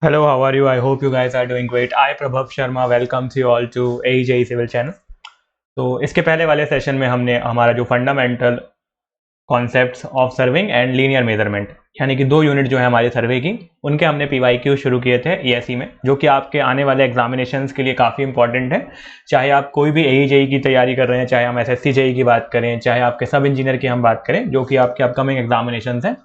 Hello, how are you? I hope you guys are doing great. I Prabhav Sharma welcomes you all to AEJE Civil Channel. तो इसके पहले वाले session में हमने हमारा जो fundamental concepts of serving and linear measurement यानी कि 2 यूनिट जो है हमारी सर्वे की उनके हमने PYQ शुरू किए थे ESE में, जो कि आपके आने वाले एग्जामिनेशंस के लिए काफ़ी इंपॉर्टेंट है। चाहे आप कोई भी AEJE की तैयारी कर रहे हैं, चाहे हम SSC JEE की बात करें, चाहे आपके सब इंजीनियर की हम बात करें, जो कि आपके अपकमिंग एग्जामिनेशंस हैं,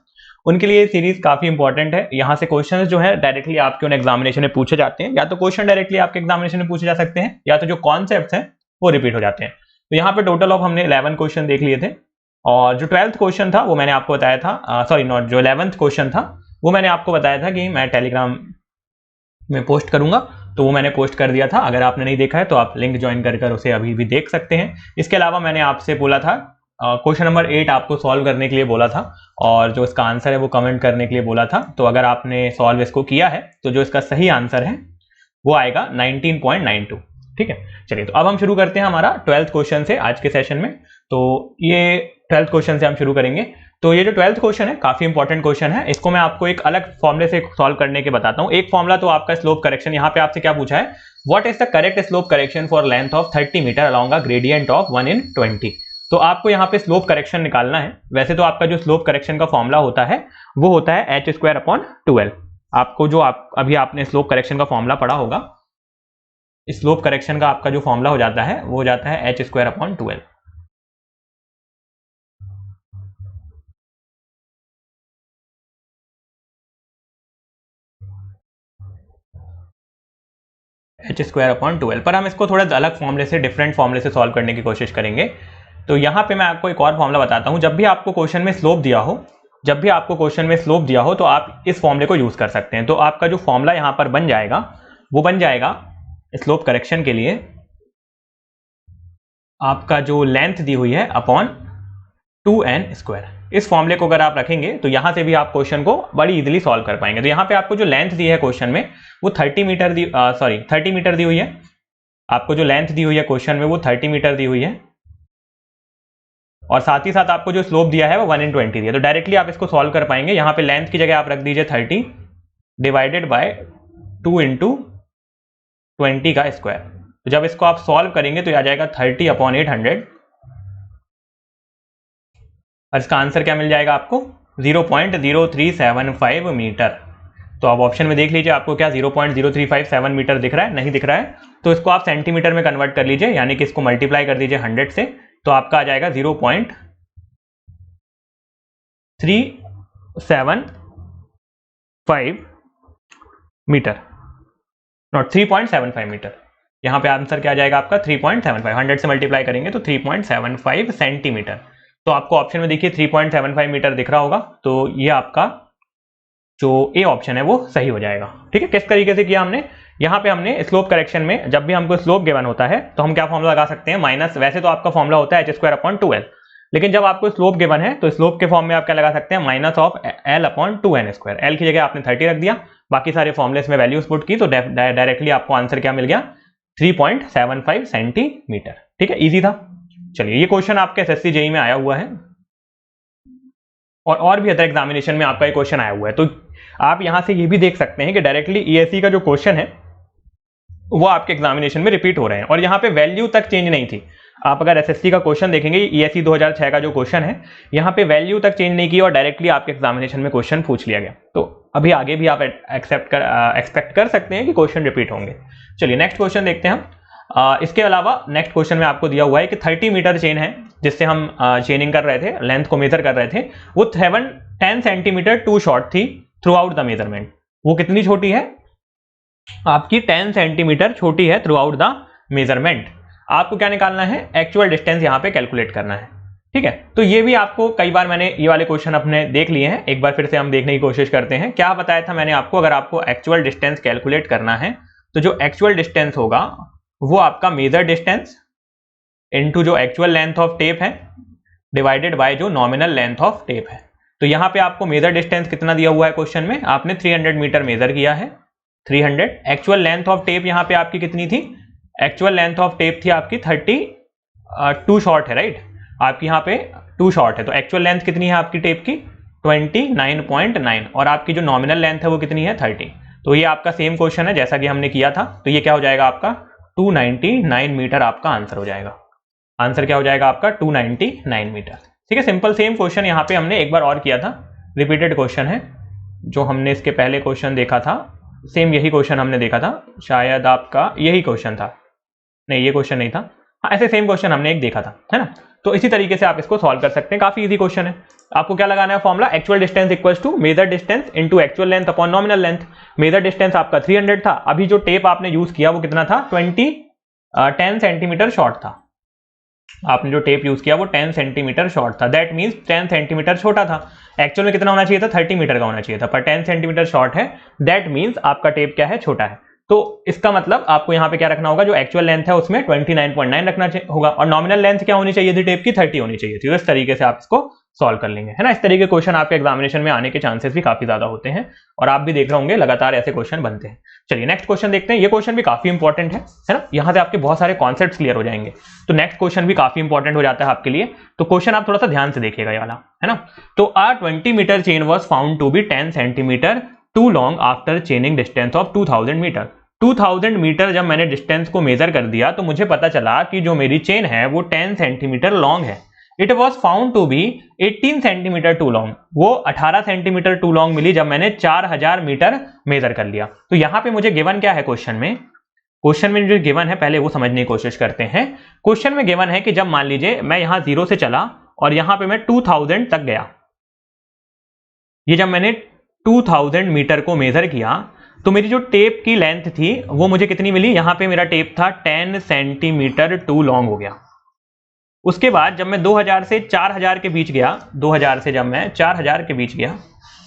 उनके लिए ये सीरीज काफ़ी इंपॉर्टेंट है। यहाँ से क्वेश्चंस जो है डायरेक्टली आपके उन एग्जामिनेशन में पूछे जाते हैं, या तो क्वेश्चन डायरेक्टली आपके एग्जामिनेशन में पूछे जा सकते हैं, या तो जो कॉन्सेप्ट्स हैं वो रिपीट हो जाते हैं। तो यहाँ पे टोटल ऑफ हमने 11 क्वेश्चन देख लिए थे, और जो 12th क्वेश्चन था वो मैंने आपको बताया था, सॉरी नॉट, जो 11th क्वेश्चन था वो मैंने आपको बताया था कि मैं टेलीग्राम में पोस्ट करूंगा, तो वो मैंने पोस्ट कर दिया था। अगर आपने नहीं देखा है तो आप लिंक ज्वाइन कर उसे अभी भी देख सकते हैं। इसके अलावा मैंने आपसे बोला था क्वेश्चन नंबर 8 आपको सॉल्व करने के लिए बोला था, और जो इसका आंसर है वो कमेंट करने के लिए बोला था। तो अगर आपने सॉल्व इसको किया है तो जो इसका सही आंसर है वो आएगा 19.92। ठीक है, चलिए तो अब हम शुरू करते हैं हमारा 12th क्वेश्चन से आज के सेशन में। तो ये 12th क्वेश्चन से हम शुरू करेंगे। तो ये जो 12th क्वेश्चन है काफी इंपॉर्टेंट क्वेश्चन है, इसको मैं आपको एक अलग फॉर्मूले से सॉल्व करने के बताता हूँ। एक फॉर्मूला तो आपका स्लोप करेक्शन, यहाँ पे आपसे क्या पूछा है, what is the correct slope correction for length of 30 metre along a gradient of 1/20। तो आपको यहाँ पे स्लोप करेक्शन निकालना है। वैसे तो आपका जो स्लोप करेक्शन का फॉर्मूला होता है वो होता है h²/12। आपको जो अभी आपने स्लोप करेक्शन का फॉर्मूला पढ़ा होगा, स्लोप करेक्शन का आपका जो फॉर्मूला हो जाता है वो हो जाता है h²/12। h²/12 पर हम इसको थोड़ा अलग फॉर्मूले से, डिफरेंट फॉर्मूले से सॉल्व करने की कोशिश करेंगे। तो यहाँ पे मैं आपको एक और फॉर्मूला बताता हूँ। जब भी आपको क्वेश्चन में स्लोप दिया हो तो आप इस फॉर्मूले को यूज कर सकते हैं। तो आपका जो फॉर्मूला यहाँ पर बन जाएगा वो बन जाएगा स्लोप करेक्शन के लिए, आपका जो लेंथ दी हुई है अपॉन 2n²। इस फॉर्मूले को अगर आप रखेंगे तो यहां से भी आप क्वेश्चन को बड़ी इजीली सॉल्व कर पाएंगे। तो यहाँ पे आपको जो लेंथ दी है क्वेश्चन में वो 30 मीटर दी हुई है। आपको जो लेंथ दी हुई है क्वेश्चन में वो 30 मीटर दी हुई है, और साथ ही साथ आपको जो स्लोप दिया है वो 1/20 दिया है। तो डायरेक्टली आप इसको सॉल्व कर पाएंगे। यहाँ पे लेंथ की जगह आप रख दीजिए 30 डिवाइडेड बाय 2 × 20 का स्क्वायर। तो जब इसको आप सॉल्व करेंगे तो आ जाएगा 30/800, और इसका आंसर क्या मिल जाएगा आपको 0.0375 मीटर। तो आप ऑप्शन में देख लीजिए आपको क्या 0.0357 मीटर दिख रहा है, नहीं दिख रहा है तो इसको आप सेंटीमीटर में कन्वर्ट कर लीजिए, यानी कि इसको मल्टीप्लाई कर दीजिए 100 से, तो आपका आ जाएगा 0.375 मीटर, नॉट 3.75 मीटर। यहाँ पे आंसर क्या आ जाएगा आपका 3.75, 100 से मल्टीप्लाई करेंगे तो 3.75 सेंटीमीटर। तो आपको ऑप्शन में देखिए 3.75 मीटर दिख रहा होगा, तो ये आपका जो ए ऑप्शन है वो सही हो जाएगा। ठीक है, किस तरीके से किया हमने, यहाँ पे हमने स्लोप करेक्शन में जब भी हमको स्लोप गिवन होता है तो हम क्या फॉर्मूला लगा सकते हैं, माइनस, वैसे तो आपका फॉर्मूला होता है h²/12, लेकिन जब आपको स्लोप गिवन है तो स्लोप के फॉर्म में आप क्या लगा सकते हैं, -l/2n²। एल की जगह आपने 30 रख दिया, बाकी सारे फॉर्मुलेस में वैल्यूज पुट की, तो डायरेक्टली आपको आंसर क्या मिल गया 3.75 सेंटीमीटर। ठीक है, इजी था। चलिए, ये क्वेश्चन आपके SSC JEE में आया हुआ है, और भी अदर एग्जामिनेशन में आपका ये क्वेश्चन आया हुआ है। तो आप यहां से ये भी देख सकते हैं कि डायरेक्टली ESE का जो क्वेश्चन है वो आपके एग्जामिनेशन में रिपीट हो रहे हैं, और यहाँ पे वैल्यू तक चेंज नहीं थी। आप अगर SSC का क्वेश्चन देखेंगे, ESE 2006 का जो क्वेश्चन है, यहाँ पे वैल्यू तक चेंज नहीं की और डायरेक्टली आपके एग्जामिनेशन में क्वेश्चन पूछ लिया गया। तो अभी आगे भी आप एक्सपेक्ट कर सकते हैं कि क्वेश्चन रिपीट होंगे। चलिए नेक्स्ट क्वेश्चन देखते हैं हम। इसके अलावा नेक्स्ट क्वेश्चन में आपको दिया हुआ है कि 30 मीटर चेन है जिससे हम चेनिंग कर रहे थे, लेंथ को मेजर कर रहे थे, वो 10 सेंटीमीटर टू शॉर्ट थी थ्रू आउट द मेजरमेंट। वो कितनी छोटी है आपकी, 10 सेंटीमीटर छोटी है थ्रू आउट द मेजरमेंट। आपको क्या निकालना है, एक्चुअल डिस्टेंस यहाँ पे कैलकुलेट करना है। ठीक है, तो ये भी आपको कई बार मैंने ये वाले क्वेश्चन अपने देख लिए हैं, एक बार फिर से हम देखने की कोशिश करते हैं। क्या बताया था मैंने आपको, अगर आपको एक्चुअल डिस्टेंस कैलकुलेट करना है तो जो एक्चुअल डिस्टेंस होगा वो आपका मेजर डिस्टेंस इनटू जो एक्चुअल लेंथ ऑफ टेप है डिवाइडेड बाय जो नॉमिनल लेंथ ऑफ टेप है। तो यहाँ पे आपको मेजर डिस्टेंस कितना दिया हुआ है क्वेश्चन में, आपने 300 मीटर मेजर किया है, 300। एक्चुअल लेंथ ऑफ टेप यहाँ पे आपकी कितनी थी, एक्चुअल लेंथ ऑफ टेप थी आपकी 32 शॉर्ट है, राइट। आपकी यहाँ पे 2 शॉर्ट है, तो एक्चुअल लेंथ कितनी है आपकी टेप की 29.9, और आपकी जो नॉमिनल लेंथ है वो कितनी है 30। तो ये आपका सेम क्वेश्चन है जैसा कि हमने किया था, तो ये क्या हो जाएगा आपका 299 मीटर आपका आंसर हो जाएगा। आंसर क्या हो जाएगा आपका 299 मीटर। ठीक है, सिंपल सेम क्वेश्चन यहाँ पे हमने एक बार और किया था, रिपीटेड क्वेश्चन है जो हमने इसके पहले क्वेश्चन देखा था, सेम यही क्वेश्चन हमने देखा था, शायद आपका यही क्वेश्चन था, नहीं ये क्वेश्चन नहीं था, हाँ ऐसे सेम क्वेश्चन हमने एक देखा था, है ना। तो इसी तरीके से आप इसको सॉल्व कर सकते हैं, काफी इजी क्वेश्चन है। आपको क्या लगाना है formula, actual distance equals to measure distance into actual length upon nominal length. Measure distance आपका 300 था, अभी जो टेप आपने यूज किया वो कितना था 10 सेंटीमीटर शॉर्ट था। आपने जो टेप यूज किया वो 10 सेंटीमीटर शॉर्ट था, दैट मींस 10 सेंटीमीटर छोटा था। एक्चुअल में कितना होना चाहिए था 30 मीटर का होना चाहिए था, पर 10 सेंटीमीटर शॉर्ट है, दैट मींस आपका टेप क्या है छोटा है। तो इसका मतलब आपको यहाँ पे क्या रखना होगा, जो एक्चुअल लेंथ है उसमें 29.9 रखना होगा, और नॉमिनल लेंथ क्या होनी चाहिए थी टेप की 30 होनी चाहिए थी। तो इस तरीके से आप इसको सॉल्व कर लेंगे, है ना। इस तरीके के क्वेश्चन आपके एग्जामिनेशन में आने के चांसेस भी काफी ज्यादा होते हैं, और आप भी देख रहे होंगे लगातार ऐसे क्वेश्चन बनते हैं। चलिए नेक्स्ट क्वेश्चन देखते हैं, ये क्वेश्चन भी काफी इंपॉर्टेंट है ना, यहाँ से आपके बहुत सारे कॉन्सेप्ट्स क्लियर हो जाएंगे। तो नेक्स्ट क्वेश्चन भी काफी इंपॉर्टेंट हो जाता है आपके लिए, तो क्वेश्चन आप थोड़ा सा ध्यान से देखिएगा ये वाला, है ना। तो a 20 metre chain was found to be 10 centimetre too long after chaining distance of 2000 metre. 2000 metre जब मैंने डिस्टेंस को मेजर कर दिया तो मुझे पता चला कि जो मेरी चेन है वो 10 सेंटीमीटर लॉन्ग है। It was found to be 18 centimetre too long, वो 18 सेंटीमीटर टू लॉन्ग मिली जब मैंने 4000 मीटर मेजर कर लिया। तो यहां पे मुझे गिवन क्या है क्वेश्चन में, क्वेश्चन में जो गिवन है पहले वो समझने की कोशिश करते हैं। क्वेश्चन में गिवन है कि जब मान लीजिए मैं यहां 0 से चला और यहां पे मैं 2000 तक गया, ये जब मैंने 2000 मीटर को मेजर किया तो मेरी जो टेप की लेंथ थी वो मुझे कितनी मिली, यहां पे मेरा टेप था 10 सेंटीमीटर टू लॉन्ग हो गया। उसके बाद जब मैं 2000 से 4000 के बीच गया, 2000 से जब मैं 4000 के बीच गया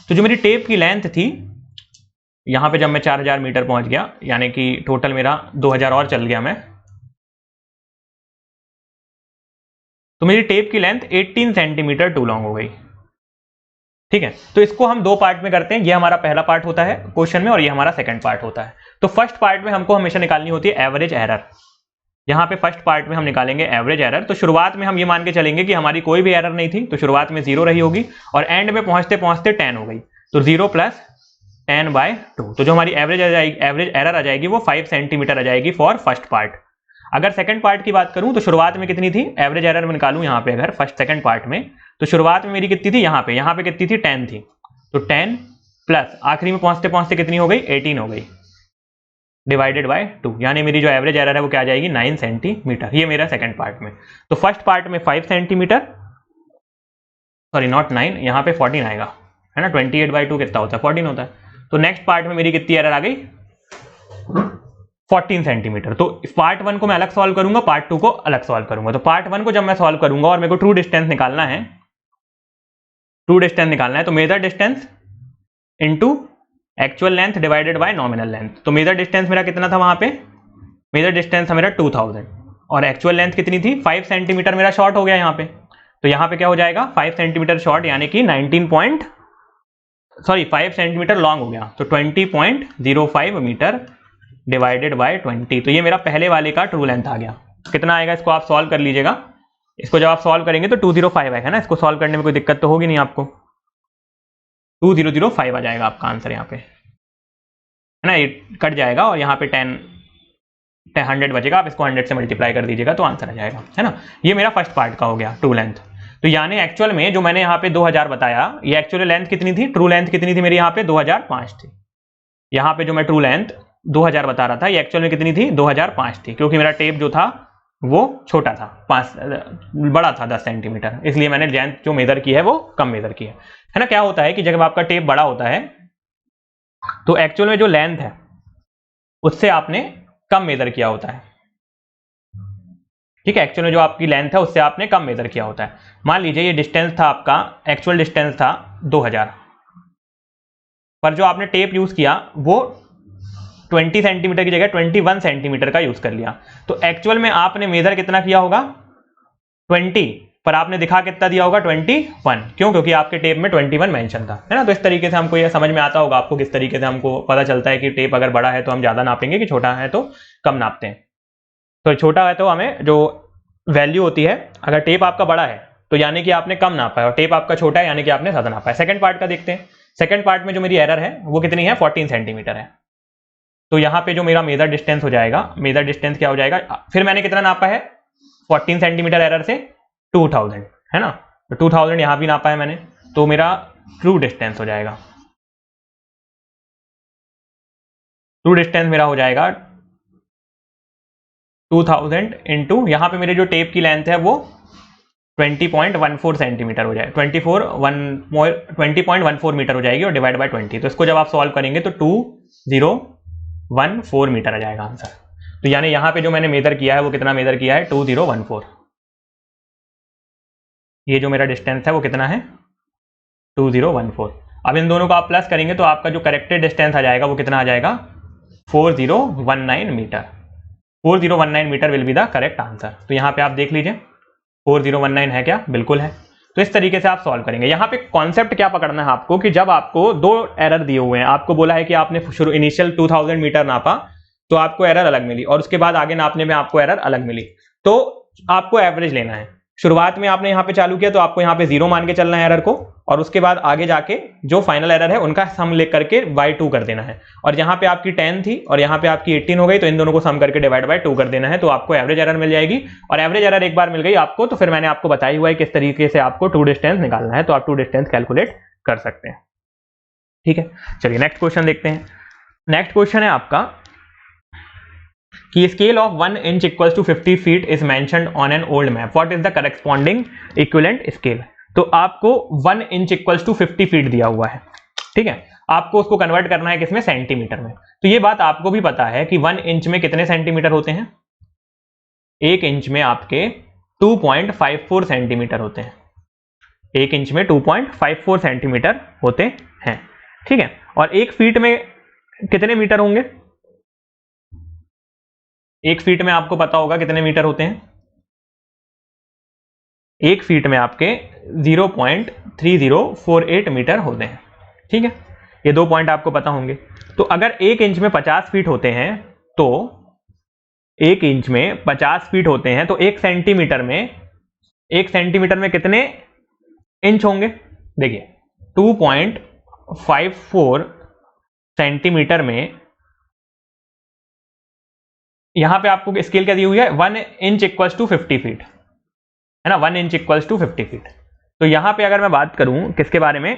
तो जो मेरी टेप की लेंथ थी, यहां पे जब मैं 4000 मीटर पहुंच गया, यानी कि टोटल मेरा 2000 और चल गया मैं, तो मेरी टेप की लेंथ 18 सेंटीमीटर टू लॉन्ग हो गई। ठीक है, तो इसको हम दो पार्ट में करते हैं, ये हमारा पहला पार्ट होता है क्वेश्चन में और ये हमारा सेकंड पार्ट होता है। तो फर्स्ट पार्ट में हमको हमेशा निकालनी होती है एवरेज एरर। यहाँ पे फर्स्ट पार्ट में हम निकालेंगे एवरेज एरर। तो शुरुआत में हम ये मान के चलेंगे कि हमारी कोई भी एरर नहीं थी, तो शुरुआत में 0 रही होगी और एंड में पहुंचते पहुंचते 10 हो गई, तो 0 प्लस 10/2। तो जो हमारी एवरेज एरर आ जाएगी वो 5 सेंटीमीटर आ जाएगी फॉर फर्स्ट पार्ट। अगर सेकंड पार्ट की बात करूं तो शुरुआत में कितनी थी एवरेज एरर में निकालूं, यहाँ पे अगर फर्स्ट सेकंड पार्ट में, तो शुरुआत में मेरी कितनी थी, यहाँ पे कितनी थी 10 थी, तो 10 प्लस आखिरी में पहुंचते पहुंचते कितनी हो गई 18 हो गई, डिवाइडेड बाय 2, यानी मेरी जो एवरेज एरर है वो क्या आ जाएगी 9 सेंटीमीटर। ये मेरा सेकंड पार्ट में। तो फर्स्ट पार्ट में 5 सेंटीमीटर, सॉरी नॉट 9, यहाँ पे 14 आएगा, है ना। 28/2 कितना होता है 14 होता है। तो नेक्स्ट पार्ट में मेरी कितनी एरर आ गई 14 सेंटीमीटर। तो पार्ट 1 को मैं अलग सॉल्व करूंगा, पार्ट 2 को अलग सॉल्व करूंगा। तो पार्ट 1 को जब मैं सॉल्व करूंगा और मेरे को ट्रू डिस्टेंस निकालना है, तो major distance into actual length divided by nominal length. तो मेजर डिस्टेंस मेरा कितना था, वहां पे मेजर डिस्टेंस था मेरा 2000 और एक्चुअल लेंथ कितनी थी 5 सेंटीमीटर मेरा शॉर्ट हो गया यहाँ पे। तो यहाँ पे क्या हो जाएगा 5 सेंटीमीटर शॉर्ट, यानी कि 5 सेंटीमीटर लॉन्ग हो गया, तो 20.05 मीटर डिवाइडेड बाय 20। तो ये मेरा पहले वाले का ट्रू लेंथ आ गया। कितना आएगा इसको आप सॉल्व कर लीजिएगा, इसको जब आप सॉल्व करेंगे तो 205 आएगा ना, इसको सॉल्व करने में कोई दिक्कत तो होगी नहीं आपको, 2005 आ जाएगा आपका आंसर यहाँ पे, है ना। ये कट जाएगा और यहाँ पे 100 बचेगा, आप इसको 100 से मल्टीप्लाई कर दीजिएगा तो आंसर आ जाएगा, है ना। ये मेरा फर्स्ट पार्ट का हो गया ट्रू लेंथ। तो यानी एक्चुअल में जो मैंने यहाँ पे 2000 बताया, ये एक्चुअल लेंथ कितनी थी, ट्रू लेंथ कितनी थी मेरी यहाँ पे 2005 थी। यहाँ पे जो मैं ट्रू लेंथ 2000 बता रहा था, ये एक्चुअल में कितनी थी 2005 थी, क्योंकि मेरा टेप जो था वो छोटा था, बड़ा था 10 सेंटीमीटर, इसलिए मैंने लेंथ जो मेजर की है वो कम मेजर की है ना। क्या होता है कि जब आपका टेप बड़ा होता है तो एक्चुअल में जो लेंथ है उससे आपने कम मेजर किया होता है, ठीक है। एक्चुअल में जो आपकी लेंथ है उससे आपने कम मेजर किया होता है। मान लीजिए ये डिस्टेंस था आपका, एक्चुअल डिस्टेंस था 2000, पर जो आपने टेप यूज किया वो 20 सेंटीमीटर की जगह 21 सेंटीमीटर का यूज कर लिया। तो एक्चुअल में आपने मेजर कितना किया होगा 20, पर आपने दिखा कितना दिया होगा 21। क्यों, क्योंकि आपके टेप में 21 मेंशन था, है ना। तो इस तरीके से हमको यह समझ में आता होगा आपको किस तरीके से हमको पता चलता है कि टेप अगर बड़ा है तो हम ज्यादा नापेंगे, कि छोटा है तो कम नापते हैं। तो छोटा है तो हमें जो वैल्यू होती है, अगर टेप आपका बड़ा है तो यानी कि आपने कम नापा है, और टेप आपका छोटा है यानी कि आपने ज्यादा नापा है। सेकंड पार्ट का देखते हैं। सेकंड पार्ट में जो मेरी एरर है वो कितनी है 14 सेंटीमीटर है, तो यहाँ पे जो मेरा मेजर डिस्टेंस हो जाएगा, मेजर डिस्टेंस क्या हो जाएगा, फिर मैंने कितना नापा है 14 सेंटीमीटर एरर से 2000, है ना, तो 2000 यहाँ भी नापा है मैंने, तो मेरा ट्रू डिस्टेंस हो जाएगा, ट्रू डिस्टेंस मेरा हो जाएगा 2000 इंटू, यहाँ पे मेरे जो टेप की लेंथ है वो 20.14 सेंटीमीटर हो जाए, 20.14 मीटर हो जाएगी और डिवाइड बाय 20, तो इसको जब आप सॉल्व करेंगे तो 2014 मीटर आ जाएगा आंसर। तो यानी यहाँ पे जो मैंने मेजर किया है वो कितना मेजर किया है 2014, ये जो मेरा डिस्टेंस है वो कितना है 2014। अब इन दोनों को आप प्लस करेंगे तो आपका जो करेक्टेड डिस्टेंस आ जाएगा वो कितना आ जाएगा 4019 metre, 4019 metre will be the correct answer. तो यहाँ पे आप देख लीजिए 4019 है क्या, बिल्कुल है। तो इस तरीके से आप सॉल्व करेंगे। यहाँ पे कॉन्सेप्ट क्या पकड़ना है आपको कि जब आपको दो एरर दिए हुए हैं, आपको बोला है कि आपने शुरू इनिशियल 2000 मीटर नापा तो आपको एरर अलग मिली और उसके बाद आगे नापने में आपको एरर अलग मिली, तो आपको एवरेज लेना है। शुरुआत में आपने यहाँ पे चालू किया तो आपको यहाँ पे 0 मान के चलना है एरर को, और उसके बाद आगे जाके जो फाइनल एरर है उनका सम ले करके बाय 2 कर देना है। और यहाँ पे आपकी 10 थी और यहाँ पे आपकी 18 हो गई, तो इन दोनों को सम करके डिवाइड बाय 2 कर देना है, तो आपको एवरेज एरर मिल जाएगी। और एवरेज एरर एक बार मिल गई आपको तो फिर मैंने आपको बताया हुआ है किस तरीके से आपको ट्रू डिस्टेंस निकालना है, तो आप ट्रू डिस्टेंस कैलकुलेट कर सकते हैं। ठीक है, चलिए नेक्स्ट क्वेश्चन देखते हैं। नेक्स्ट क्वेश्चन है आपका कि scale of 1 inch equals to 50 feet is mentioned on an old map, what is the corresponding equivalent scale. तो आपको 1 इंच इक्वल्स टू 50 फीट दिया हुआ है, ठीक है, आपको उसको कन्वर्ट करना है किसमें, सेंटीमीटर में। तो ये बात आपको भी पता है कि 1 इंच में कितने सेंटीमीटर होते हैं, 1 इंच में आपके 2.54 सेंटीमीटर होते हैं, 1 इंच में 2.54 सेंटीमीटर होते हैं, ठीक है। और 1 फीट में कितने मीटर होंगे, 1 फीट में आपको पता होगा कितने मीटर होते हैं, 1 फीट में आपके 0.3048 मीटर होते हैं, ठीक है। ये 2 पॉइंट आपको पता होंगे। तो अगर 1 इंच में 50 फीट होते हैं तो 1 इंच में 50 फीट होते हैं तो 1 सेंटीमीटर में कितने इंच होंगे, देखिए 2.54 सेंटीमीटर में, यहां पे आपको स्केल क्या दी हुई है, 1 इंच इक्वल्स टू 50 फीट, है ना, 1 इंच इक्वल्स टू 50 फीट। तो यहां पे अगर मैं बात करूं किसके बारे में,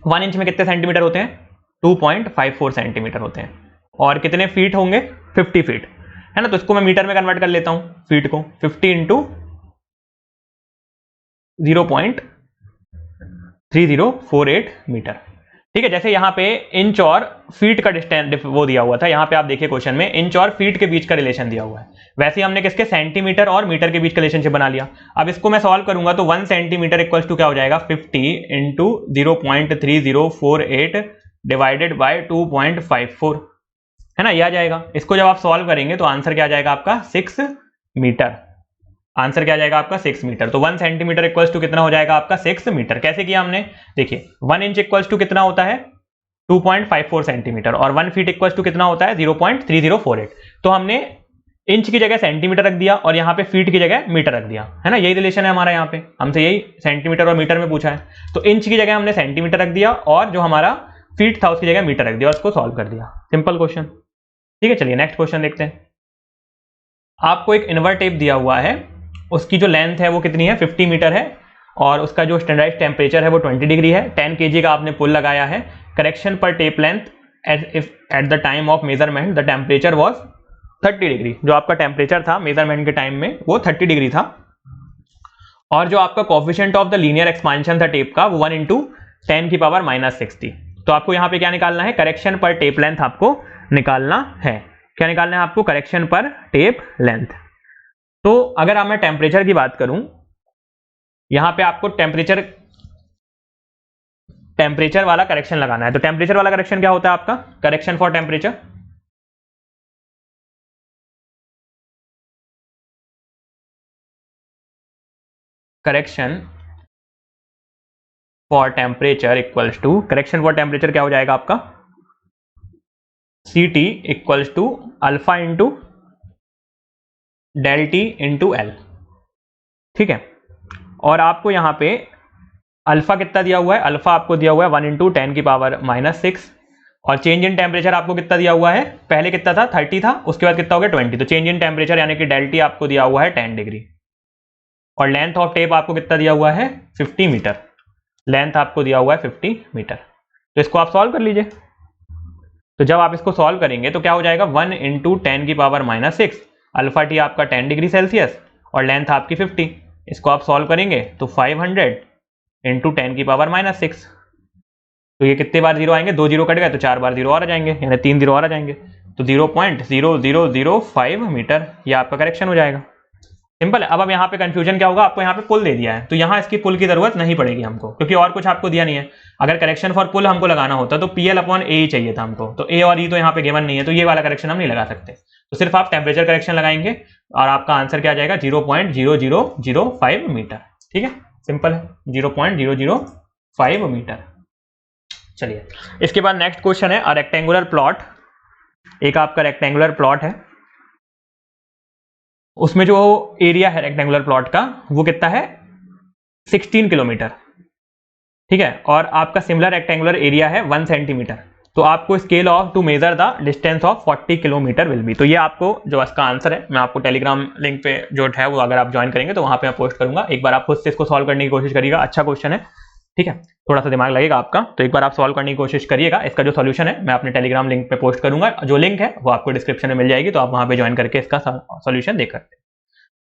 1 इंच में कितने सेंटीमीटर होते हैं, 2.54 सेंटीमीटर होते हैं, और कितने फीट होंगे, 50 फीट, है ना। तो इसको मैं मीटर में कन्वर्ट कर लेता हूं, फीट को 50 इंटू 0.3048 मीटर, ठीक है। जैसे यहाँ पे इंच और फीट का डिस्टेंस वो दिया हुआ था, यहाँ पे आप देखिए क्वेश्चन में इंच और फीट के बीच का रिलेशन दिया हुआ है, वैसे ही हमने किसके, सेंटीमीटर और मीटर के बीच का रिलेशनशिप बना लिया। अब इसको मैं सॉल्व करूंगा तो 1 सेंटीमीटर इक्वल्स टू क्या हो जाएगा, 50 इंटू 0.3048 डिवाइडेड बाय 2.54, है ना, ये आ जाएगा। इसको जब आप सॉल्व करेंगे तो आंसर क्या आ जाएगा आपका 6 मीटर, आंसर क्या आ जाएगा आपका 6 मीटर। तो 1 सेंटीमीटर इक्वल्स टू कितना हो जाएगा आपका 6 मीटर। कैसे किया हमने, देखिए 1 इंच इक्वल्स टू कितना होता है 2.54 सेंटीमीटर और 1 फीट इक्वल्स टू कितना होता है 0.3048। तो हमने इंच की जगह सेंटीमीटर रख दिया और यहाँ पे फीट की जगह मीटर रख दिया, है ना, यही रिलेशन है हमारा। यहाँ पे हमसे यही सेंटीमीटर और मीटर में पूछा है, तो इंच की जगह हमने सेंटीमीटर रख दिया और जो हमारा फीट था उसकी जगह मीटर रख दिया और उसको सॉल्व कर दिया, सिंपल क्वेश्चन, ठीक है। चलिए नेक्स्ट क्वेश्चन देखते हैं। आपको एक इनवर टेप दिया हुआ है, उसकी जो लेंथ है वो कितनी है, 50 मीटर है, और उसका जो स्टैंडर्डाइज टेम्परेचर है वो 20 डिग्री है, 10 kg का आपने पुल लगाया है। करेक्शन पर tape length at the time of measurement the temperature was 30 degree, जो आपका टेम्परेचर था मेजरमेंट के टाइम में वो 30 डिग्री था, और जो आपका coefficient of the linear expansion था टेप का वो 1 इंटू 10⁻⁻60। तो आपको यहाँ पे क्या निकालना है, करेक्शन पर टेप लेंथ आपको निकालना है। क्या निकालना है आपको, करेक्शन पर टेप लेंथ। तो अगर मैं टेम्परेचर की बात करूं, यहां पे आपको टेम्परेचर वाला करेक्शन लगाना है। तो टेम्परेचर वाला करेक्शन क्या होता है आपका, correction for temperature, correction for temperature equals to, correction for temperature क्या हो जाएगा आपका, CT equals to alpha into del T into L, ठीक है। और आपको यहां पे अल्फा कितना दिया हुआ है, अल्फा आपको दिया हुआ है 1 इंटू 10⁻⁻6, और चेंज इन टेम्परेचर आपको कितना दिया हुआ है, पहले कितना था 30 था, उसके बाद कितना हो गया 20, तो चेंज इन टेम्परेचर यानी कि डेल्टी आपको दिया हुआ है 10 डिग्री। और लेंथ ऑफ टेप आपको कितना दिया हुआ है 50 मीटर, लेंथ आपको दिया हुआ है 50 मीटर। तो इसको आप सॉल्व कर लीजिए। तो जब आप इसको सॉल्व करेंगे तो क्या हो जाएगा 1 इंटू 10 की पावर -6, अल्फा टी आपका 10 डिग्री सेल्सियस और लेंथ आपकी 50। इसको आप सॉल्व करेंगे तो 500 इंटू 10 की पावर -6, तो ये कितने बार जीरो आएंगे, 2 जीरो कट गए तो 4 बार जीरो और आ जाएंगे, यानी 3 जीरो और आ जाएंगे, तो 0.0005 मीटर, ये आपका करेक्शन हो जाएगा। सिंपल है। अब यहाँ पे कंफ्यूजन क्या होगा, आपको यहाँ पे पुल दे दिया है तो यहाँ इसकी पुल की जरूरत नहीं पड़ेगी हमको, क्योंकि और कुछ आपको दिया नहीं है। अगर करेक्शन फॉर पुल हमको लगाना होता तो PL/A ही चाहिए था हमको, तो A और E तो यहाँ पे गिवन नहीं है, तो ये वाला करेक्शन हम नहीं लगा सकते। तो सिर्फ आप टेम्परेचर करेक्शन लगाएंगे और आपका आंसर क्या आ जाएगा 0.0005 मीटर। ठीक है, सिंपल है, 0.005 मीटर। चलिए, इसके बाद नेक्स्ट क्वेश्चन है रेक्टेंगुलर प्लॉट। एक आपका रेक्टेंगुलर प्लॉट है, उसमें जो एरिया है रेक्टेंगुलर प्लॉट का वो कितना है 16 किलोमीटर। ठीक है, और आपका सिमिलर रेक्टेंगुलर एरिया है 1 सेंटीमीटर। तो आपको scale of to measure the distance of 40 kilometre will be. तो ये आपको जो इसका आंसर है मैं आपको टेलीग्राम लिंक पे जो है वो अगर आप ज्वाइन करेंगे तो वहां पे मैं पोस्ट करूंगा। एक बार आप खुद से इसको सॉल्व करने की कोशिश करिएगा, अच्छा क्वेश्चन है। ठीक है, थोड़ा सा दिमाग लगेगा आपका, तो एक बार आप सॉल्व करने की कोशिश करिएगा। इसका जो सॉल्यूशन है मैं अपने टेलीग्राम लिंक पे पोस्ट करूंगा, जो लिंक है वो आपको डिस्क्रिप्शन में मिल जाएगी, तो आप वहां पे ज्वाइन करके इसका सॉल्यूशन देख सकते हैं।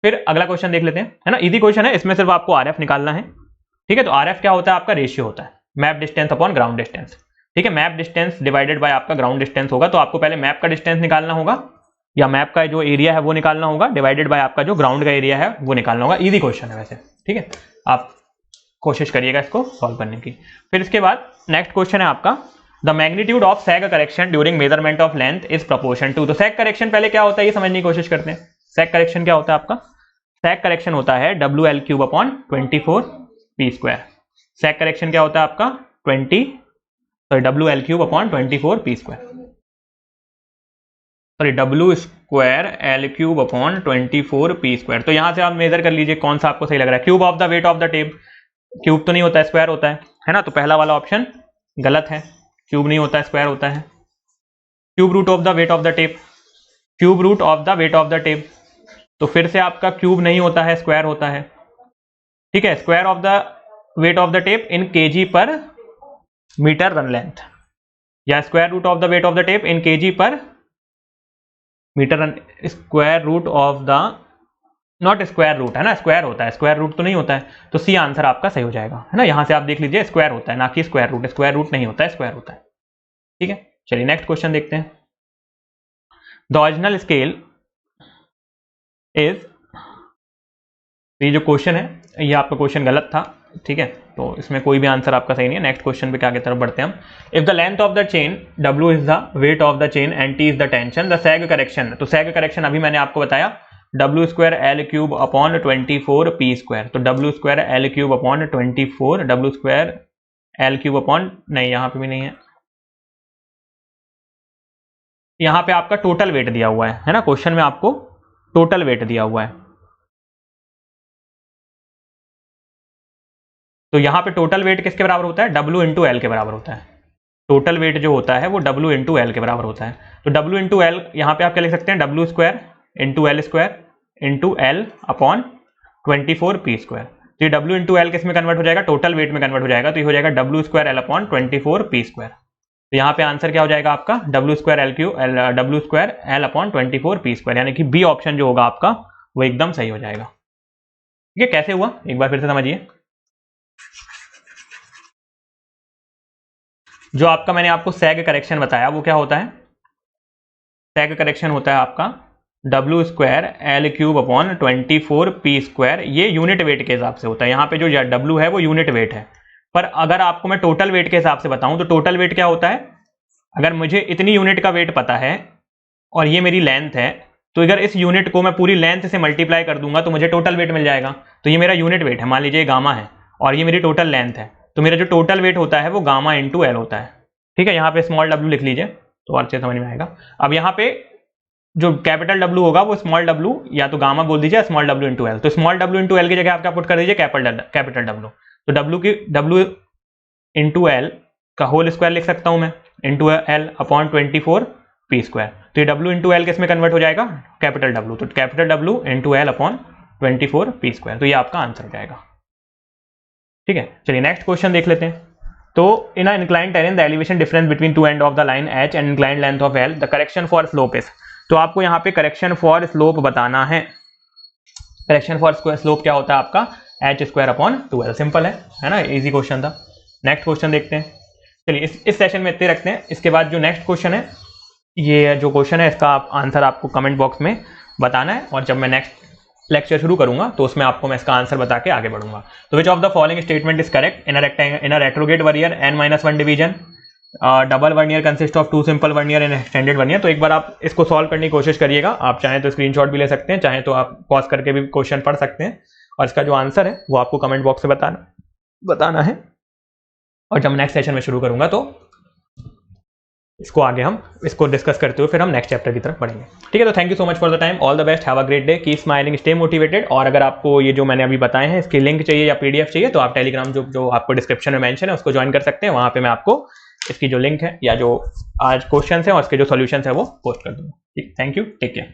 फिर अगला क्वेश्चन देख लेते हैं, है ना, इजी क्वेश्चन है, इसमें सिर्फ आपको RF निकालना है। ठीक है, तो RF क्या होता है, आपका रेशियो होता है map distance upon ground distance. ठीक है, मैप डिस्टेंस डिवाइडेड बाय आपका ग्राउंड डिस्टेंस होगा, तो आपको पहले मैप का डिस्टेंस निकालना होगा या मैप का जो एरिया है वो निकालना होगा, डिवाइडेड बाय आपका जो ग्राउंड का एरिया है वो निकालना होगा। इजी क्वेश्चन है वैसे। ठीक है, आप कोशिश करिएगा इसको सॉल्व करने की। फिर इसके बाद नेक्स्ट क्वेश्चन है आपका the magnitude of sag correction during measurement of length is proportion to. तो सैग करेक्शन पहले क्या होता है ये समझने की कोशिश करते हैं। सैग करेक्शन क्या होता है आपका, सैग करेक्शन होता है WL3/24p²। सैग करेक्शन क्या होता है आपका WL3/24p², सॉरी W²L3/24p²। तो यहां से आप मेजर कर लीजिए कौन सा आपको सही लग रहा है। Cube of the weight of the tape, cube तो नहीं होता है, स्क्वायर होता है ना, तो पहला वाला ऑप्शन गलत है, क्यूब नहीं होता है, स्क्वायर होता है। Cube root of the weight of the tape, cube root of the weight of the tape, तो फिर से आपका क्यूब नहीं होता है, स्क्वायर होता है। ठीक है, square of the weight of the tape in kg per metre run length, या square root of the weight of the tape in kg per metre run, square root of the, not square root, है ना, square होता है, square root तो नहीं होता है, तो सी आंसर आपका सही हो जाएगा, है ना। यहां से आप देख लीजिए स्क्वायर होता है ना कि स्क्वायर रूट, स्क्वायर रूट नहीं होता है, स्क्वायर होता है। ठीक है, चलिए नेक्स्ट क्वेश्चन देखते हैं। द ओरिजिनल स्केल इज, ये जो क्वेश्चन है ये आपका क्वेश्चन गलत था। ठीक है, तो इसमें कोई भी आंसर आपका सही नहीं है। नेक्स्ट क्वेश्चन पे आगे तरफ बढ़ते हैं हम। If the length of the chain W is the weight of the chain and T is the tension, the sag correction, तो सैग करेक्शन अभी मैंने आपको बताया W²L3/24p², तो W²L3/24, W²L3/ नहीं, यहाँ पे भी नहीं है, यहाँ पे आपका टोटल वेट दिया हुआ है ना, क्वेश्चन में आपको टोटल वेट दिया हुआ है। तो यहाँ पे टोटल वेट किसके बराबर होता है, W इंटू एल के बराबर होता है। टोटल वेट जो होता है वो W इंटू एल के बराबर होता है। तो W इंटू एल, यहाँ पे आप क्या लिख सकते हैं, W² into L² into L/24p²। तो ये W इंटू एल किस में कन्वर्ट हो जाएगा, टोटल वेट में कन्वर्ट हो जाएगा, तो ये हो जाएगा W²L/24p²। तो यहाँ पे आंसर क्या हो जाएगा आपका W²L/24p², यानी कि बी ऑप्शन जो होगा आपका वो एकदम सही हो जाएगा। ठीक है, कैसे हुआ एक बार फिर से समझिए। जो आपका मैंने आपको सैग करेक्शन बताया वो क्या होता है, सैग करेक्शन होता है आपका W²L3/24p², ये यूनिट वेट के हिसाब से होता है। यहाँ पे जो W है वो यूनिट वेट है, पर अगर आपको मैं टोटल वेट के हिसाब से बताऊं तो टोटल वेट क्या होता है, अगर मुझे इतनी यूनिट का वेट पता है और ये मेरी लेंथ है, तो अगर इस यूनिट को मैं पूरी लेंथ से मल्टीप्लाई कर दूंगा तो मुझे टोटल वेट मिल जाएगा। तो ये मेरा यूनिट वेट है, मान लीजिए गामा है और ये मेरी टोटल लेंथ है, तो मेरा जो टोटल वेट होता है वो गामा इंटू एल होता है। ठीक है, यहाँ पे स्मॉल w लिख लीजिए तो अच्छे समझ में आएगा। अब यहाँ पे जो कैपिटल W होगा वो स्मॉल w या तो गामा बोल दीजिए, स्मॉल w इंटू एल, तो स्मॉल w इंटू एल की जगह आप क्या पुट कर दीजिए, कैपिटल W। तो W इंटू एल का होल स्क्वायर लिख सकता हूं मैं into L upon 24 P square. तो ये W इंटू एल किस में कन्वर्ट हो जाएगा, कैपिटल W, तो capital W into L upon 24 P square. तो ये आपका आंसर जाएगा। ठीक है, चलिए नेक्स्ट क्वेश्चन देख लेते हैं। तो in incline terrain the elevation difference between two end of the line H and incline length of L, the correction for slope is. तो आपको यहाँ पे करेक्शन फॉर स्लोप बताना है। करेक्शन फॉर स्लोप क्या होता है आपका, H square upon 2l। Simple है ना, इजी क्वेश्चन था। नेक्स्ट क्वेश्चन देखते हैं। चलिए इस सेशन में इतने रखते हैं। इसके बाद जो नेक्स्ट क्वेश्चन है, ये जो क्वेश्चन है इसका आंसर आपको कमेंट बॉक्स में बताना है, और जब मैं नेक्स्ट लेक्चर शुरू करूंगा तो उसमें आपको मैं इसका आंसर बता के आगे बढ़ूंगा। तो which of the following statement is correct, in a retrograde vernier n-1 division, double vernier consist of 2 simple vernier and extended vernier. तो एक बार आप इसको सॉल्व करने की कोशिश करिएगा। आप चाहें तो स्क्रीनशॉट भी ले सकते हैं, चाहें तो आप पॉज करके भी क्वेश्चन पढ़ सकते हैं, और इसका जो आंसर है वो आपको कमेंट बॉक्स में बताना है। और जब नेक्स्ट सेशन में शुरू करूंगा तो इसको आगे हम इसको डिस्कस करते हुए फिर हम नेक्स्ट चैप्टर की तरफ बढ़ेंगे। ठीक है, तो thank you so much for the time, all the best, have a great day, keep smiling, stay motivated. और अगर आपको ये जो मैंने अभी बताए हैं इसकी लिंक चाहिए या PDF चाहिए तो आप टेलीग्राम जो आपको डिस्क्रिप्शन में मेंशन है उसको ज्वाइन कर सकते हैं। वहां पे मैं आपको इसकी जो लिंक है या जो आज क्वेश्चन है और इसके जो सॉल्यूशन है वो पोस्ट कर दूंगा। ठीक, थैंक यू, टेक केयर।